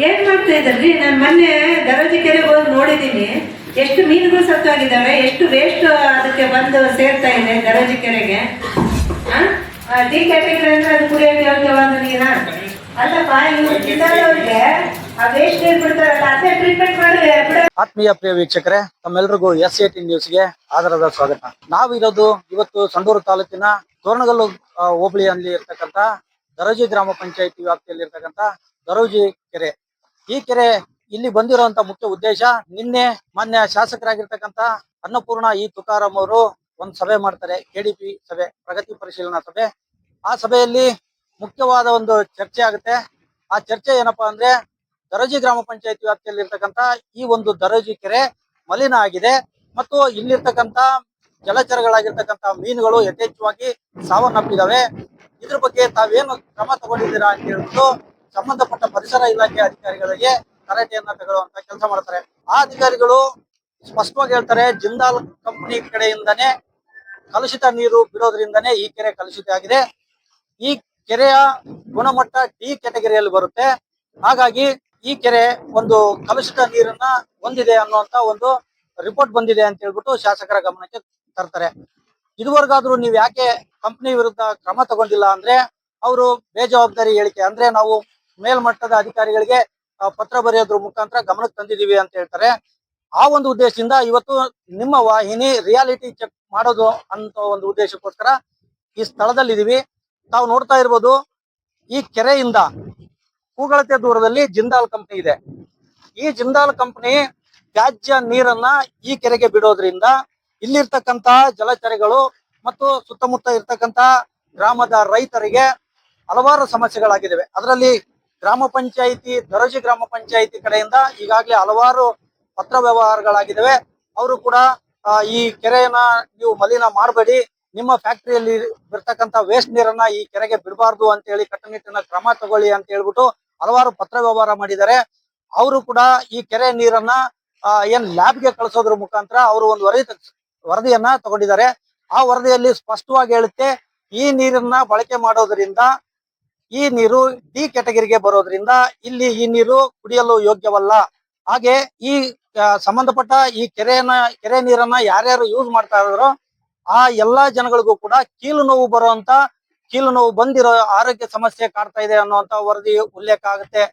ಏನ್ ಮಾಡ್ತಾ ಇದ್ರಿ? ನಾನು ಮೊನ್ನೆ ದರೋಜಿ ಕೆರೆಗೆ ಹೋಗಿ ನೋಡಿದ್ದೀನಿ. ಎಷ್ಟು ಮೀನುಗಳು ಸತ್ತಾಗಿದ್ದಾವೆ, ಎಷ್ಟು ವೇಸ್ಟ್ ಅದಕ್ಕೆ ಬಂದು ಸೇರ್ತಾ ಇದೆ ದರೋಜಿ ಕೆರೆಗೆ. ಡಿ ಕ್ಯಾಟಗರಿ ಅಂದ್ರೆ ಅದು ಕುಡಿಯೋಕೆ ಯೋಗ್ಯವಾದ ನೀರ ಅಲ್ಲಪ್ಪ. ಇವರು ಜಿಲ್ಲಾದವ್ರಿಗೆ ಆ ವೇಸ್ಟ್ ನೀರು ಬಿಡ್ತಾರಲ್ಲ, ಅದೇ ಟ್ರೀಟ್ಮೆಂಟ್ ಮಾಡಿ. ಆತ್ಮೀಯ ಪ್ರಿಯ ವೀಕ್ಷಕರೇ, ತಮ್ಮೆಲ್ಲರಿಗೂ S18 ನ್ಯೂಸ್ಗೆ ಆಧಾರದ ಸ್ವಾಗತ. ನಾವಿರೋದು ಇವತ್ತು ಸಂಡೂರು ತಾಲೂಕಿನ ತೋರಣಗಲ್ಲು ಹೋಬಳಿಯಲ್ಲಿ ಇರ್ತಕ್ಕಂಥ ದರೋಜಿ ಗ್ರಾಮ ಪಂಚಾಯಿತಿ ವ್ಯಾಪ್ತಿಯಲ್ಲಿ ಇರ್ತಕ್ಕಂಥ ದರೋಜಿ ಕೆರೆ. ಈ ಕೆರೆ ಇಲ್ಲಿ ಬಂದಿರುವಂತ ಮುಖ್ಯ ಉದ್ದೇಶ, ನಿನ್ನೆ ಮಾನ್ಯ ಶಾಸಕರಾಗಿರ್ತಕ್ಕಂಥ ಅನ್ನಪೂರ್ಣ ತುಕಾರಾಮ್ ಅವರು ಒಂದು ಸಭೆ ಮಾಡ್ತಾರೆ, KDP ಸಭೆ, ಪ್ರಗತಿ ಪರಿಶೀಲನಾ ಸಭೆ. ಆ ಸಭೆಯಲ್ಲಿ ಮುಖ್ಯವಾದ ಒಂದು ಚರ್ಚೆ ಆಗುತ್ತೆ. ಆ ಚರ್ಚೆ ಏನಪ್ಪಾ ಅಂದ್ರೆ, ದರೋಜಿ ಗ್ರಾಮ ಪಂಚಾಯತಿ ವ್ಯಾಪ್ತಿಯಲ್ಲಿ ಇರ್ತಕ್ಕಂಥ ಈ ಒಂದು ದರೋಜಿ ಕೆರೆ ಮಲಿನ ಆಗಿದೆ ಮತ್ತು ಇಲ್ಲಿರ್ತಕ್ಕಂಥ ಜಲಚರಗಳಾಗಿರ್ತಕ್ಕಂಥ ಮೀನುಗಳು ಯಥೇಚ್ಛವಾಗಿ ಸಾವನ್ನಪ್ಪಿದಾವೆ. ಇದ್ರ ಬಗ್ಗೆ ತಾವೇನು ಕ್ರಮ ತಗೊಂಡಿದ್ದೀರಾ ಅಂತ ಹೇಳ್ಬಿಟ್ಟು ಸಂಬಂಧಪಟ್ಟ ಪರಿಸರ ಇಲಾಖೆ ಅಧಿಕಾರಿಗಳಿಗೆ ತರಾಟೆಯನ್ನ ತಗೊಳ್ಳುವಂತ ಕೆಲಸ ಮಾಡ್ತಾರೆ. ಆ ಅಧಿಕಾರಿಗಳು ಸ್ಪಷ್ಟವಾಗಿ ಹೇಳ್ತಾರೆ, ಜಿಂದಾಲ್ ಕಂಪನಿ ಕಡೆಯಿಂದನೇ ಕಲುಷಿತ ನೀರು ಬಿಡೋದ್ರಿಂದನೇ ಈ ಕೆರೆ ಕಲುಷಿತ ಆಗಿದೆ. ಈ ಕೆರೆಯ ಗುಣಮಟ್ಟ D ಕ್ಯಾಟಗರಿಯಲ್ಲಿ ಬರುತ್ತೆ. ಹಾಗಾಗಿ ಈ ಕೆರೆ ಒಂದು ಕಲುಷಿತ ನೀರನ್ನ ಹೊಂದಿದೆ ಅನ್ನುವಂತ ಒಂದು ರಿಪೋರ್ಟ್ ಬಂದಿದೆ ಅಂತ ಹೇಳ್ಬಿಟ್ಟು ಶಾಸಕರ ಗಮನಕ್ಕೆ ತರ್ತಾರೆ. ಇದುವರೆಗಾದ್ರೂ ನೀವು ಯಾಕೆ ಕಂಪನಿ ವಿರುದ್ಧ ಕ್ರಮ ತಗೊಂಡಿಲ್ಲ ಅಂದ್ರೆ, ಅವರು ಬೇಜವಾಬ್ದಾರಿ ಹೇಳಿಕೆ, ಅಂದ್ರೆ ನಾವು ಮೇಲ್ಮಟ್ಟದ ಅಧಿಕಾರಿಗಳಿಗೆ ಪತ್ರ ಬರೆಯೋದ್ರ ಮುಖಾಂತರ ಗಮನಕ್ಕೆ ತಂದಿದೀವಿ ಅಂತ ಹೇಳ್ತಾರೆ. ಆ ಒಂದು ಉದ್ದೇಶದಿಂದ ಇವತ್ತು ನಿಮ್ಮ ವಾಹಿನಿ ರಿಯಾಲಿಟಿ ಚೆಕ್ ಮಾಡೋದು ಅಂತ ಒಂದು ಉದ್ದೇಶಕ್ಕೋಸ್ಕರ ಈ ಸ್ಥಳದಲ್ಲಿ ಇದೀವಿ. ತಾವು ನೋಡ್ತಾ ಇರ್ಬೋದು, ಈ ಕೆರೆಯಿಂದ ಕೂಗಳತೆ ದೂರದಲ್ಲಿ ಜಿಂದಾಲ್ ಕಂಪನಿ ಇದೆ. ಈ ಜಿಂದಾಲ್ ಕಂಪನಿ ತ್ಯಾಜ್ಯ ನೀರನ್ನ ಈ ಕೆರೆಗೆ ಬಿಡೋದ್ರಿಂದ ಇಲ್ಲಿರ್ತಕ್ಕಂತ ಜಲಚರಗಳು ಮತ್ತು ಸುತ್ತಮುತ್ತ ಇರ್ತಕ್ಕಂತ ಗ್ರಾಮದ ರೈತರಿಗೆ ಹಲವಾರು ಸಮಸ್ಯೆಗಳಾಗಿದ್ದಾವೆ. ಅದರಲ್ಲಿ ಗ್ರಾಮ ಪಂಚಾಯಿತಿ, ದರೋಜಿ ಗ್ರಾಮ ಪಂಚಾಯಿತಿ ಕಡೆಯಿಂದ ಈಗಾಗಲೇ ಹಲವಾರು ಪತ್ರ ವ್ಯವಹಾರಗಳಾಗಿದ್ದಾವೆ. ಅವರು ಕೂಡ ಈ ಕೆರೆಯನ್ನ ನೀವು ಮಲಿನ ಮಾಡಬೇಡಿ, ನಿಮ್ಮ ಫ್ಯಾಕ್ಟರಿಯಲ್ಲಿ ಬರ್ತಕ್ಕಂಥ ವೇಸ್ಟ್ ನೀರನ್ನ ಈ ಕೆರೆಗೆ ಬಿಡಬಾರ್ದು ಅಂತ ಹೇಳಿ ಕಟ್ಟುನಿಟ್ಟಿನ ಕ್ರಮ ತಗೊಳ್ಳಿ ಅಂತ ಹೇಳ್ಬಿಟ್ಟು ಹಲವಾರು ಪತ್ರ ವ್ಯವಹಾರ ಮಾಡಿದ್ದಾರೆ. ಅವರು ಕೂಡ ಈ ಕೆರೆ ನೀರನ್ನ ಏನ್ ಲ್ಯಾಬ್ಗೆ ಕಳಿಸೋದ್ರ ಮುಖಾಂತರ ಅವರು ಒಂದು ವರದಿಯನ್ನ ತಗೊಂಡಿದ್ದಾರೆ. ಆ ವರದಿಯಲ್ಲಿ ಸ್ಪಷ್ಟವಾಗಿ ಹೇಳುತ್ತೆ, ಈ ನೀರನ್ನ ಬಳಕೆ ಮಾಡೋದ್ರಿಂದ ಈ ನೀರು D ಕ್ಯಾಟಗರಿಗೆ ಬರೋದ್ರಿಂದ ಇಲ್ಲಿ ಈ ನೀರು ಕುಡಿಯಲು ಯೋಗ್ಯವಲ್ಲ. ಹಾಗೆ ಈ ಸಂಬಂಧಪಟ್ಟ ಈ ಕೆರೆ ನೀರನ್ನ ಯಾರ್ಯಾರು ಯೂಸ್ ಮಾಡ್ತಾ ಇದ್ರು ಆ ಎಲ್ಲಾ ಜನಗಳಿಗೂ ಕೂಡ ಕೀಲು ನೋವು ಬಂದಿರೋ ಆರೋಗ್ಯ ಸಮಸ್ಯೆ ಕಾಡ್ತಾ ಇದೆ ಅನ್ನುವಂತ ವರದಿ ಉಲ್ಲೇಖ ಆಗುತ್ತೆ.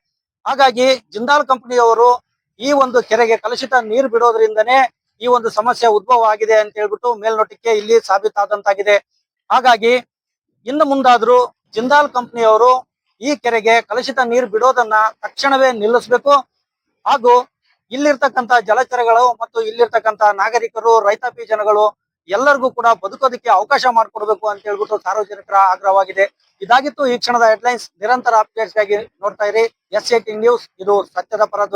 ಹಾಗಾಗಿ ಜಿಂದಾಲ್ ಕಂಪನಿಯವರು ಈ ಒಂದು ಕೆರೆಗೆ ಕಲುಷಿತ ನೀರು ಬಿಡೋದ್ರಿಂದನೇ ಈ ಒಂದು ಸಮಸ್ಯೆ ಉದ್ಭವ ಆಗಿದೆ ಅಂತ ಹೇಳ್ಬಿಟ್ಟು ಮೇಲ್ನೋಟಕ್ಕೆ ಇಲ್ಲಿ ಸಾಬೀತಾದಂತಾಗಿದೆ. ಹಾಗಾಗಿ ಇನ್ನು ಮುಂದಾದ್ರೂ ಜಿಂದಾಲ್ ಕಂಪನಿಯವರು ಈ ಕೆರೆಗೆ ಕಲುಷಿತ ನೀರು ಬಿಡೋದನ್ನ ತಕ್ಷಣವೇ ನಿಲ್ಲಿಸಬೇಕು. ಹಾಗೂ ಇಲ್ಲಿರ್ತಕ್ಕಂಥ ಜಲಚರಗಳು ಮತ್ತು ಇಲ್ಲಿರ್ತಕ್ಕಂಥ ನಾಗರಿಕರು, ರೈತಾಪಿ ಜನಗಳು ಎಲ್ಲರಿಗೂ ಕೂಡ ಬದುಕೋದಕ್ಕೆ ಅವಕಾಶ ಮಾಡಿಕೊಡ್ಬೇಕು ಅಂತ ಹೇಳ್ಬಿಟ್ಟು ಸಾರ್ವಜನಿಕರ ಆಗ್ರಹವಾಗಿದೆ. ಇದಾಗಿತ್ತು ಈ ಕ್ಷಣದ ಹೆಡ್ಲೈನ್ಸ್. ನಿರಂತರ ಅಪ್ಡೇಟ್ಸ್ ಗಾಗಿ ನೋಡ್ತಾ ಇರಿ S18 ನ್ಯೂಸ್. ಇದು ಸತ್ಯದ ಪರ.